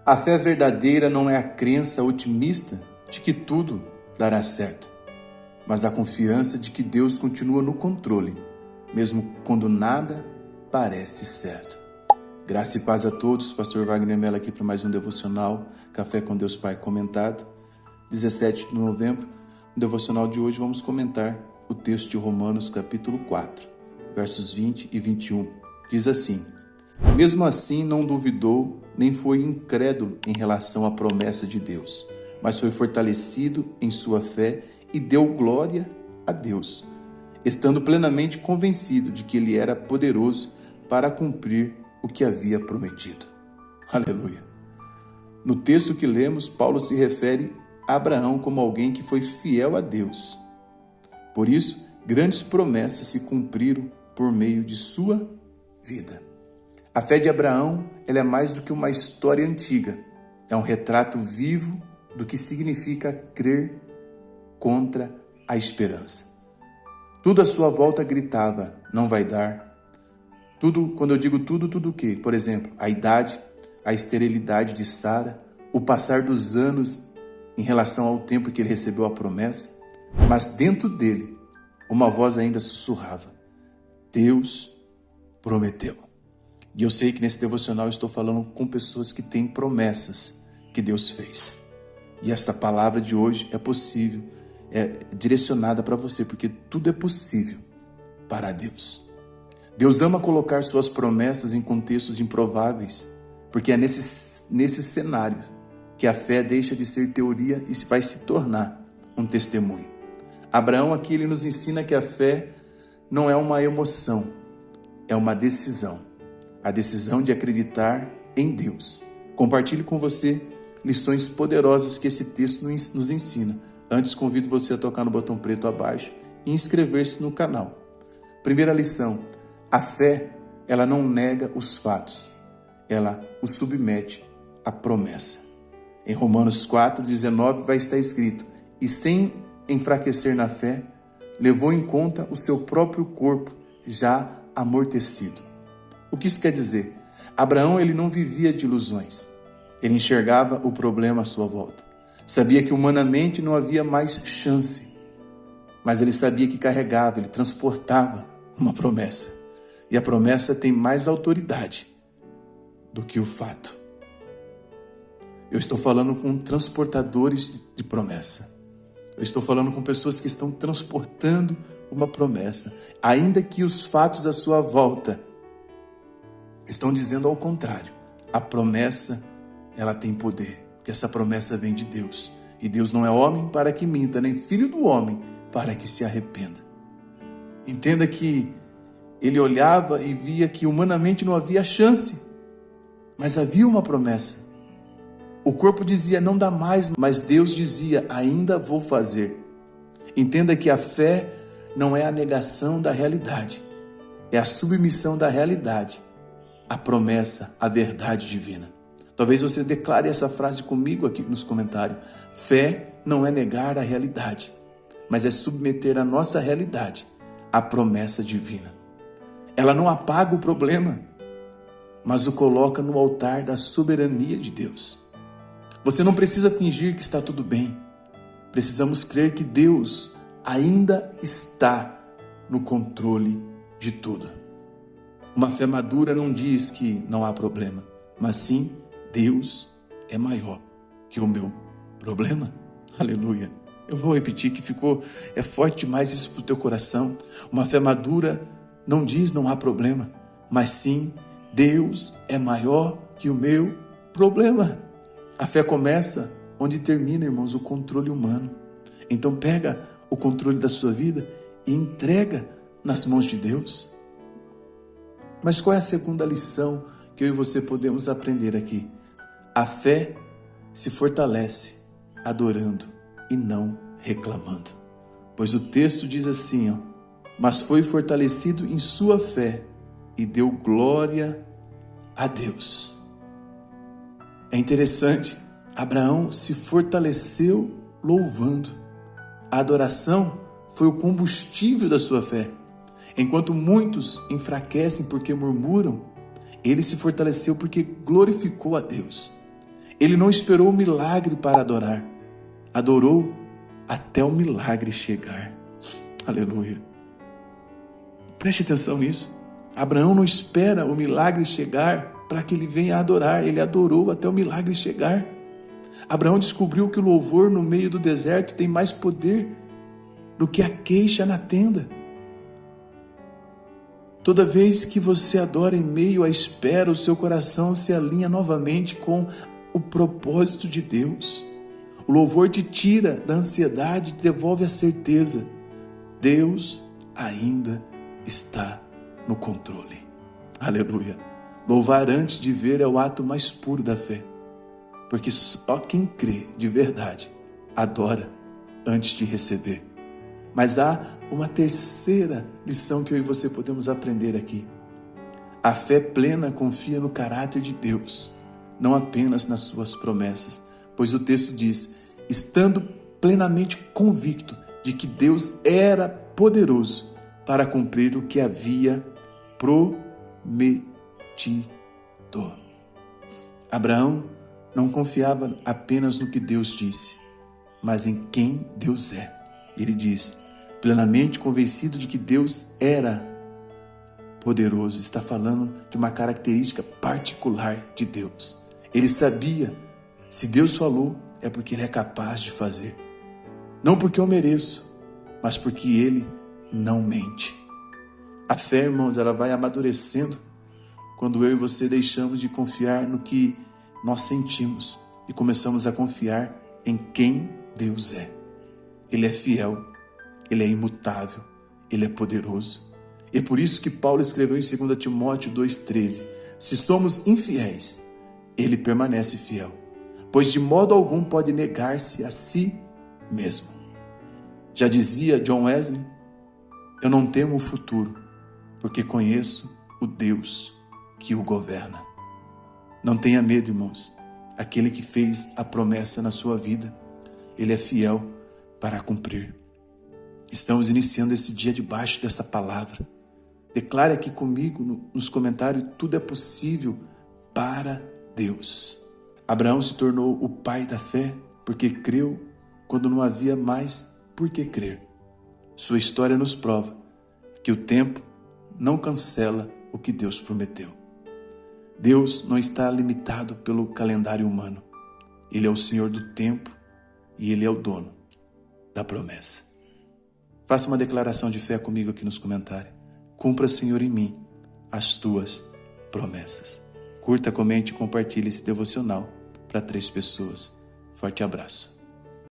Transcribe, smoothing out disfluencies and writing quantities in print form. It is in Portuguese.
A fé verdadeira não é a crença otimista de que tudo dará certo, mas a confiança de que Deus continua no controle, mesmo quando nada parece certo. Graça e paz a todos. Pastor Wagner Mello aqui para mais um devocional Café com Deus Pai comentado. 17 de novembro, no devocional de hoje vamos comentar o texto de Romanos capítulo 4, versos 20 e 21. Diz assim: mesmo assim não duvidou, nem foi incrédulo em relação à promessa de Deus, mas foi fortalecido em sua fé e deu glória a Deus, estando plenamente convencido de que Ele era poderoso para cumprir o que havia prometido. Aleluia! No texto que lemos, Paulo se refere a Abraão como alguém que foi fiel a Deus. Por isso, grandes promessas se cumpriram por meio de sua vida. A fé de Abraão, ela é mais do que uma história antiga. É um retrato vivo do que significa crer contra a esperança. Tudo à sua volta gritava, não vai dar. Tudo, quando eu digo tudo, tudo o quê? Por exemplo, a idade, a esterilidade de Sara, o passar dos anos em relação ao tempo que ele recebeu a promessa. Mas dentro dele, uma voz ainda sussurrava, Deus prometeu. E eu sei que nesse devocional eu estou falando com pessoas que têm promessas que Deus fez. E esta palavra de hoje é possível, é direcionada para você, porque tudo é possível para Deus. Deus ama colocar suas promessas em contextos improváveis, porque é nesse cenário que a fé deixa de ser teoria e vai se tornar um testemunho. Abraão aqui ele nos ensina que a fé não é uma emoção, é uma decisão. A decisão de acreditar em Deus. Compartilho com você lições poderosas que esse texto nos ensina. Antes, convido você a tocar no botão preto abaixo e inscrever-se no canal. Primeira lição: a fé, ela não nega os fatos, ela os submete à promessa. Em Romanos 4:19 vai estar escrito: e sem enfraquecer na fé, levou em conta o seu próprio corpo já amortecido. O que isso quer dizer? Abraão ele não vivia de ilusões. Ele enxergava o problema à sua volta. Sabia que humanamente não havia mais chance. Mas ele sabia que carregava, ele transportava uma promessa. E a promessa tem mais autoridade do que o fato. Eu estou falando com transportadores de promessa. Eu estou falando com pessoas que estão transportando uma promessa. Ainda que os fatos à sua volta estão dizendo ao contrário. A promessa, ela tem poder, porque essa promessa vem de Deus. E Deus não é homem para que minta, nem filho do homem para que se arrependa. Entenda que ele olhava e via que humanamente não havia chance, mas havia uma promessa. O corpo dizia, não dá mais, mas Deus dizia, ainda vou fazer. Entenda que a fé não é a negação da realidade, é a submissão da realidade a promessa, a verdade divina. Talvez você declare essa frase comigo aqui nos comentários. Fé não é negar a realidade, mas é submeter a nossa realidade à promessa divina. Ela não apaga o problema, mas o coloca no altar da soberania de Deus. Você não precisa fingir que está tudo bem. Precisamos crer que Deus ainda está no controle de tudo. Uma fé madura não diz que não há problema, mas sim, Deus é maior que o meu problema. Aleluia. Eu vou repetir que é forte demais isso para o teu coração. Uma fé madura não diz não há problema, mas sim, Deus é maior que o meu problema. A fé começa onde termina, irmãos, o controle humano. Então pega o controle da sua vida e entrega nas mãos de Deus. Mas qual é a segunda lição que eu e você podemos aprender aqui? A fé se fortalece adorando e não reclamando. Pois o texto diz assim, mas foi fortalecido em sua fé e deu glória a Deus. É interessante, Abraão se fortaleceu louvando. A adoração foi o combustível da sua fé. Enquanto muitos enfraquecem porque murmuram, ele se fortaleceu porque glorificou a Deus. Ele não esperou o milagre para adorar. Adorou até o milagre chegar. Aleluia. Preste atenção nisso. Abraão não espera o milagre chegar para que ele venha adorar. Ele adorou até o milagre chegar. Abraão descobriu que o louvor no meio do deserto tem mais poder do que a queixa na tenda. Toda vez que você adora em meio à espera, o seu coração se alinha novamente com o propósito de Deus. O louvor te tira da ansiedade e devolve a certeza. Deus ainda está no controle. Aleluia. Louvar antes de ver é o ato mais puro da fé. Porque só quem crê de verdade adora antes de receber. Mas há uma terceira lição que eu e você podemos aprender aqui. A fé plena confia no caráter de Deus, não apenas nas suas promessas. Pois o texto diz, estando plenamente convicto de que Deus era poderoso para cumprir o que havia prometido. Abraão não confiava apenas no que Deus disse, mas em quem Deus é. Ele diz, plenamente convencido de que Deus era poderoso. Está falando de uma característica particular de Deus. Ele sabia, se Deus falou, é porque Ele é capaz de fazer. Não porque eu mereço, mas porque Ele não mente. A fé, irmãos, ela vai amadurecendo quando eu e você deixamos de confiar no que nós sentimos e começamos a confiar em quem Deus é. Ele é fiel, Ele é imutável, Ele é poderoso. E é por isso que Paulo escreveu em 2 Timóteo 2,13, se somos infiéis, Ele permanece fiel, pois de modo algum pode negar-se a si mesmo. Já dizia John Wesley, eu não temo o futuro, porque conheço o Deus que o governa. Não tenha medo, irmãos. Aquele que fez a promessa na sua vida, Ele é fiel para cumprir. Estamos iniciando esse dia debaixo dessa palavra. Declare aqui comigo nos comentários, tudo é possível para Deus. Abraão se tornou o pai da fé porque creu quando não havia mais por que crer. Sua história nos prova que o tempo não cancela o que Deus prometeu. Deus não está limitado pelo calendário humano. Ele é o Senhor do tempo e Ele é o dono da promessa. Faça uma declaração de fé comigo aqui nos comentários. Cumpra, Senhor, em mim as tuas promessas. Curta, comente e compartilhe esse devocional para 3 pessoas. Forte abraço.